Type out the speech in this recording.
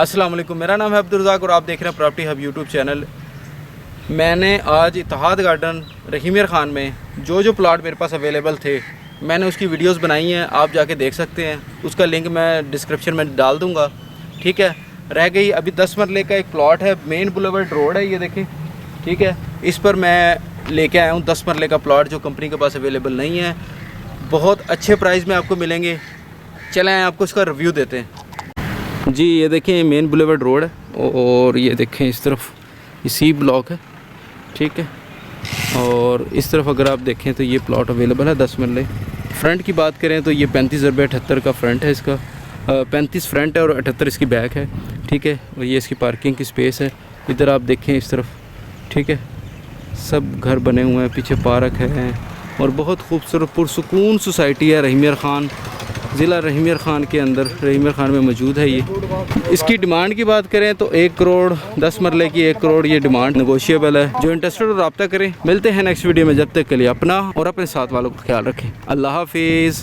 अस्सलाम वालेकुम, मेरा नाम है अब्दुल रज़ाक और आप देख रहे हैं प्रॉपर्टी हब यूट्यूब चैनल। मैंने आज इत्तेहाद गार्डन रहीमियर ख़ान में जो प्लाट मेरे पास अवेलेबल थे मैंने उसकी वीडियोस बनाई हैं, आप जाके देख सकते हैं। उसका लिंक मैं डिस्क्रिप्शन में डाल दूँगा, ठीक है। रह गई अभी 10 मरले का एक प्लॉट है, मेन बुलेवर्ड रोड है, ये देखें, ठीक है। इस पर मैं लेके आया हूँ 10 मरले का प्लॉट जो कंपनी के पास अवेलेबल नहीं है। बहुत अच्छे प्राइस में आपको मिलेंगे। चलें आपको इसका रिव्यू देते हैं जी। ये देखें, ये मेन बुलेवर्ड रोड है और ये देखें इस तरफ ये सी ब्लॉक है, ठीक है। और इस तरफ अगर आप देखें तो ये प्लॉट अवेलेबल है 10 मरले। फ्रंट की बात करें तो ये 35/78 का फ्रंट है इसका, 35 फ्रंट है और 78 इसकी बैक है, ठीक है। और ये इसकी पार्किंग की स्पेस है। इधर आप देखें इस तरफ, ठीक है, सब घर बने हुए हैं, पीछे पार्क है और बहुत खूबसूरत पुरसुकून सोसाइटी है रहीमियर ख़ान, ज़िला रहीमियर ख़ान के अंदर रहीमियर ख़ान में मौजूद है ये। इसकी डिमांड की बात करें तो 1 करोड़ 10 मरले की 1 करोड़ ये डिमांड नेगोशिएबल है। जो इंटरेस्टेड हो रब्ता करें। मिलते हैं नेक्स्ट वीडियो में, जब तक के लिए अपना और अपने साथ वालों का ख्याल रखें। अल्लाह हाफिज़।